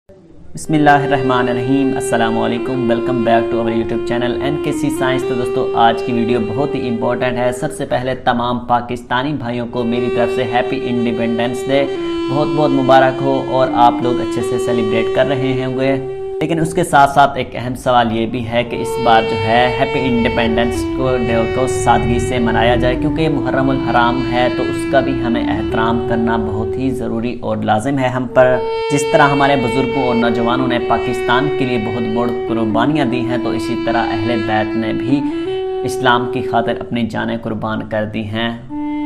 बिस्मिल्लाहिर्रहमानिर्रहीम, अस्सलाम वालेकुम। Welcome back to our YouTube channel NKC science. तो दोस्तों, आज की वीडियो बहुत ही इंपॉर्टेंट है। सबसे पहले तमाम पाकिस्तानी भाइयों को मेरी तरफ से हैप्पी इंडिपेंडेंस डे बहुत बहुत मुबारक हो और आप लोग अच्छे से सेलिब्रेट कर रहे होंगे। लेकिन उसके साथ साथ एक अहम सवाल ये भी है कि इस बार जो है हैप्पी इंडिपेंडेंस डे को सादगी से मनाया जाए, क्योंकि ये मुहर्रमुल हराम है, तो उसका भी हमें एहतराम करना बहुत ही ज़रूरी और लाजिम है हम पर। जिस तरह हमारे बुज़ुर्गों और नौजवानों ने पाकिस्तान के लिए बहुत बड़ी कुर्बानियाँ दी हैं, तो इसी तरह अहले बैत ने भी इस्लाम की खातिर अपनी जानें कुर्बान कर दी हैं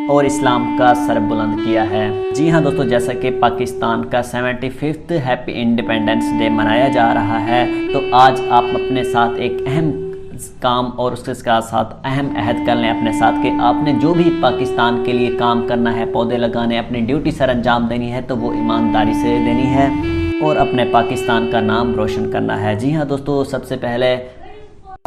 और इस्लाम का सर बुलंद किया है। जी हाँ दोस्तों, जैसा कि पाकिस्तान का 75वां हैप्पी इंडिपेंडेंस डे मनाया जा रहा है, तो आज आप अपने साथ एक अहम काम और उसके साथ साथ अहम अहद कर लें अपने साथ कि आपने जो भी पाकिस्तान के लिए काम करना है, पौधे लगाने, अपनी ड्यूटी सर अंजाम देनी है, तो वो ईमानदारी से देनी है और अपने पाकिस्तान का नाम रोशन करना है। जी हाँ दोस्तों, सबसे पहले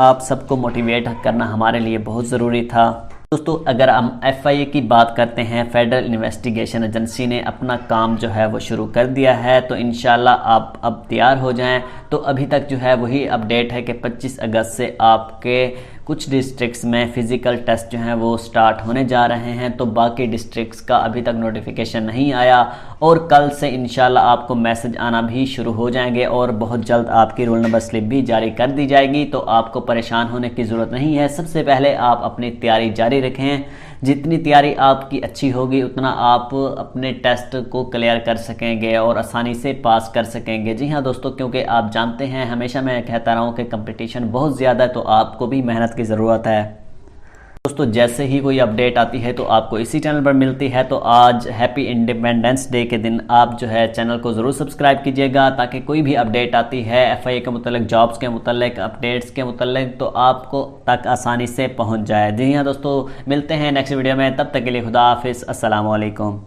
आप सबको मोटिवेट करना हमारे लिए बहुत ज़रूरी था। दोस्तों, अगर हम FIA की बात करते हैं, फेडरल इन्वेस्टिगेशन एजेंसी ने अपना काम जो है वो शुरू कर दिया है, तो इंशाल्लाह आप अब तैयार हो जाएं। तो अभी तक जो है वही अपडेट है कि 25 अगस्त से आपके कुछ डिस्ट्रिक्ट्स में फ़िज़िकल टेस्ट जो हैं वो स्टार्ट होने जा रहे हैं, तो बाकी डिस्ट्रिक्ट्स का अभी तक नोटिफिकेशन नहीं आया और कल से इंशाल्लाह आपको मैसेज आना भी शुरू हो जाएंगे और बहुत जल्द आपकी रोल नंबर स्लिप भी जारी कर दी जाएगी। तो आपको परेशान होने की ज़रूरत नहीं है। सबसे पहले आप अपनी तैयारी जारी रखें। जितनी तैयारी आपकी अच्छी होगी उतना आप अपने टेस्ट को क्लियर कर सकेंगे और आसानी से पास कर सकेंगे। जी हाँ दोस्तों, क्योंकि आप जानते हैं, हमेशा मैं कहता रहा हूँ कि कंपटीशन बहुत ज़्यादा है, तो आपको भी मेहनत की ज़रूरत है। दोस्तों, जैसे ही कोई अपडेट आती है तो आपको इसी चैनल पर मिलती है। तो आज हैप्पी इंडिपेंडेंस डे के दिन आप जो है चैनल को ज़रूर सब्सक्राइब कीजिएगा, ताकि कोई भी अपडेट आती है FIA के मुतल्लिक, जॉब्स के मुतल्लिक, अपडेट्स के मुतल्लिक, तो आपको तक आसानी से पहुंच जाए। जी हाँ दोस्तों, मिलते हैं नेक्स्ट वीडियो में। तब तक के लिए खुदा हाफिज़, अस्सलाम वालेकुम।